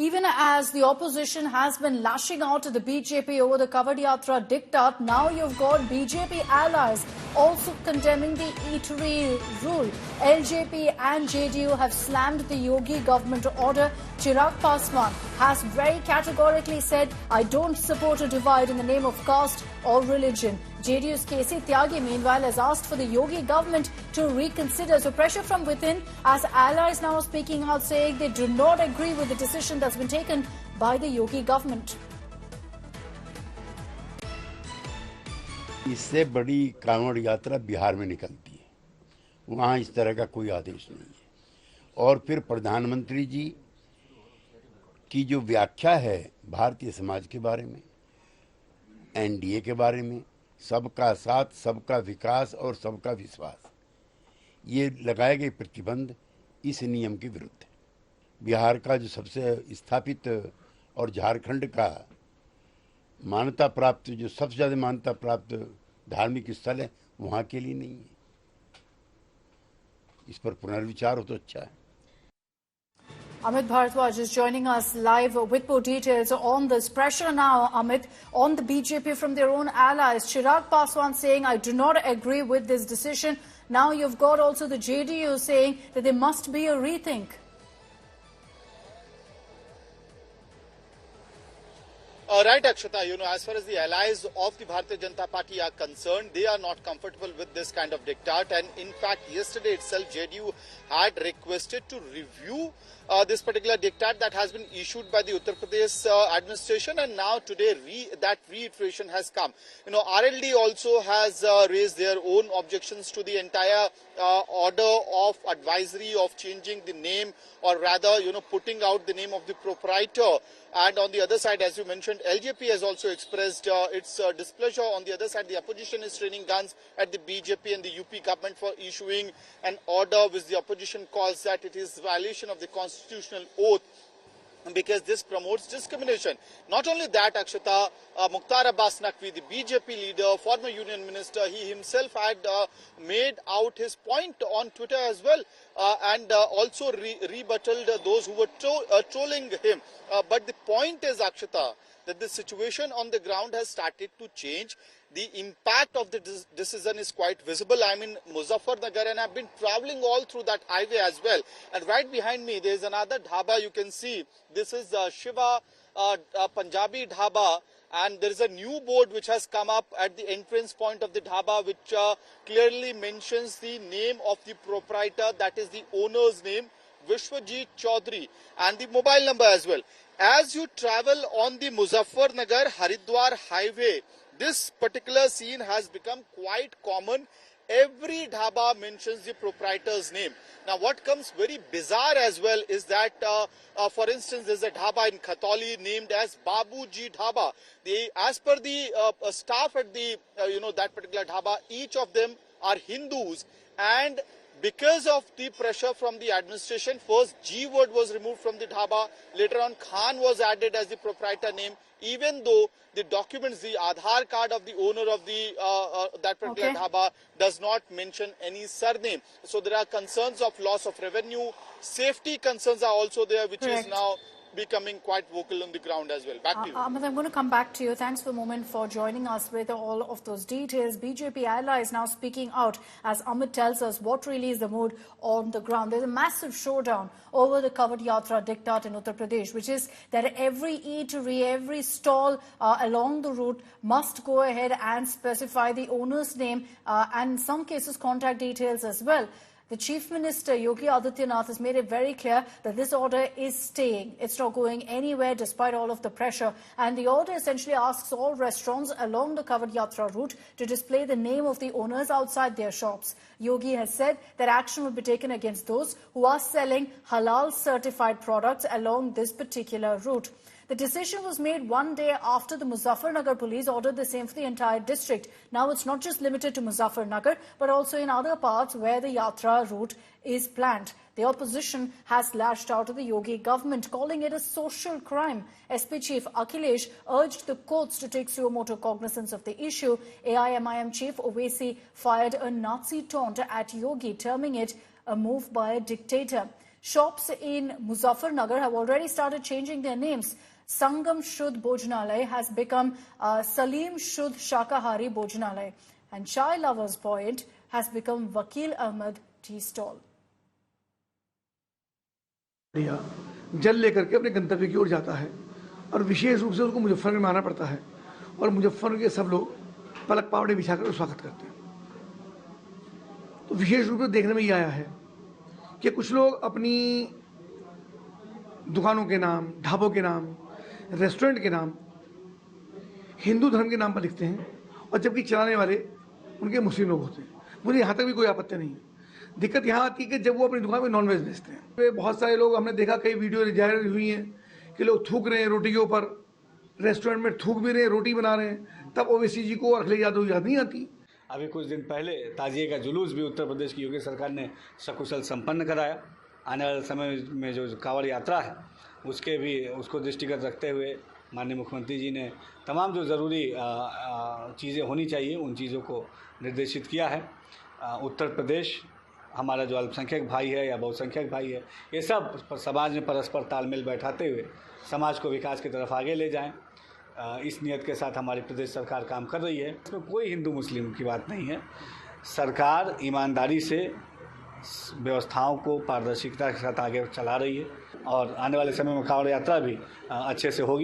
Even as the opposition has been lashing out at the BJP over the Kavad Yatra diktat, now you've got BJP allies also condemning the eatery rule. LJP and JDU have slammed the Yogi government order. Chirag Paswan has very categorically said, I don't support a divide in the name of caste or religion. JDU's KC Tyagi, meanwhile, has asked for the Yogi government to reconsider. So pressure from within as allies now speaking out saying they do not agree with the decision that's been taken by the Yogi government. इससे बड़ी कांवड़ यात्रा बिहार में निकलती है, वहाँ इस तरह का कोई आदेश नहीं है। और फिर प्रधानमंत्री जी की जो व्याख्या है भारतीय समाज के बारे में, एनडीए के बारे में, सबका साथ, सबका विकास और सबका विश्वास, ये लगाए गए प्रतिबंध इस नियम के विरुद्ध है। बिहार का जो सबसे स्थापित और झारखंड का मान्यता प्राप्त, जो सबसे ज़्यादा मान्यता प्राप्त धार्मिक स्थल है, वहाँ के लिए नहीं है। इस पर पुनर्विचार हो तो अच्छा है। Amit Bharadwaj is joining us live with more details on this. Pressure now, Amit, on the BJP from their own allies. Chirag Paswan saying, I do not agree with this decision. Now you've got also the JDU saying that there must be a rethink. Right, Akshata, as far as the allies of the Bharatiya Janata Party are concerned, they are not comfortable with this kind of diktat. And in fact, yesterday itself, JDU had requested to review this particular diktat that has been issued by the Uttar Pradesh administration. And now today, that reiteration has come. RLD also has raised their own objections to the entire order of advisory of changing the name, or rather, putting out the name of the proprietor. And on the other side, as you mentioned, LJP has also expressed its displeasure. On the other side, the opposition is training guns at the BJP and the UP government for issuing an order which the opposition calls that it is violation of the constitutional oath, because this promotes discrimination. Not only that, Akshata, Mukhtar Abbas Naqvi, the BJP leader, former union minister, he himself had made out his point on Twitter as well, and also rebutted those who were trolling him. But the point is, Akshata, that the situation on the ground has started to change. The impact of the decision is quite visible. I'm in Muzaffarnagar and I've been traveling all through that highway as well. And right behind me, there is another dhaba you can see. This is Shiva Punjabi dhaba. And there is a new board which has come up at the entrance point of the dhaba, which clearly mentions the name of the proprietor, that is the owner's name, Vishwajit Chaudhary, and the mobile number as well. As you travel on the Muzaffarnagar Haridwar highway, this particular scene has become quite common. Every dhaba mentions the proprietor's name. Now, what comes very bizarre as well is that, for instance, there's a dhaba in Khatoli named as Babuji Dhaba. As per the staff at the, that particular dhaba, each of them are Hindus, and because of the pressure from the administration, first G word was removed from the dhaba, later on Khan was added as the proprietor name, even though the documents, the Aadhaar card of the owner of the that particular dhaba does not mention any surname. So there are concerns of loss of revenue, safety concerns are also there, which is now becoming quite vocal on the ground as well. Back to you. Amit, I'm going to come back to you. Thanks for a moment for joining us with all of those details. BJP allies now speaking out as Amit tells us what really is the mood on the ground. There's a massive showdown over the Kavad Yatra diktat in Uttar Pradesh, which is that every eatery, every stall along the route must go ahead and specify the owner's name and in some cases contact details as well. The Chief Minister, Yogi Adityanath, has made it very clear that this order is staying. It's not going anywhere despite all of the pressure. And the order essentially asks all restaurants along the Kavad Yatra route to display the name of the owners outside their shops. Yogi has said that action will be taken against those who are selling halal certified products along this particular route. The decision was made one day after the Muzaffarnagar police ordered the same for the entire district. Now it's not just limited to Muzaffarnagar, but also in other parts where the Yatra route is planned. The opposition has lashed out at the Yogi government, calling it a social crime. SP Chief Akhilesh urged the courts to take suo motu cognizance of the issue. AIMIM Chief Owaisi fired a Nazi taunt at Yogi, terming it a move by a dictator. Shops in Muzaffarnagar have already started changing their names. Sangam Shuddh Bhojanalay has become Salim Shuddh Shakahari Bhojanalay, and Chai Lovers Point has become Vakil Ahmed Tea Stall. जल लेकर के अपने गंतव्य की ओर जाता है और विशेष रूप से उसको मुजफ्फरनगर में आना पड़ता है और मुजफ्फरनगर के सब लोग पलक पावड़े बिछाकर स्वागत करते हैं। तो विशेष रूप से देखने में ये आया है कि कुछ लोग अपनी दुकानों के नाम, ढाबों के नाम, रेस्टोरेंट के नाम हिंदू धर्म के नाम पर लिखते हैं और जबकि चलाने वाले उनके मुस्लिम लोग होते हैं। मुझे यहाँ तक भी कोई आपत्ति नहीं है। दिक्कत यहाँ आती है कि जब वो अपनी दुकान में नॉनवेज बेचते हैं। बहुत सारे लोग, हमने देखा कई वीडियो जाहिर हुई हैं कि लोग थूक रहे हैं रोटी के ऊपर, रेस्टोरेंट में थूक भी रहे हैं, रोटी बना रहे हैं, तब ओवैसी जी को अखिलेश यादव याद नहीं आती। अभी कुछ दिन पहले ताजिए का जुलूस भी उत्तर प्रदेश की योगी सरकार ने सकुशल संपन्न कराया। आने वाले समय में जो कांवड़ यात्रा है उसको दृष्टिगत रखते हुए माननीय मुख्यमंत्री जी ने तमाम जो ज़रूरी चीज़ें होनी चाहिए उन चीज़ों को निर्देशित किया है। उत्तर प्रदेश हमारा जो अल्पसंख्यक भाई है या बहुसंख्यक भाई है, ये सब समाज में परस्पर तालमेल बैठाते हुए समाज को विकास की तरफ आगे ले जाएं। इस नियत के साथ हमारी प्रदेश सरकार काम कर रही है। इसमें कोई हिंदू मुस्लिम की बात नहीं है। सरकार ईमानदारी से व्यवस्थाओं को पारदर्शिता के साथ आगे चला रही है और आने वाले समय में कांवड़ यात्रा भी अच्छे से होगी।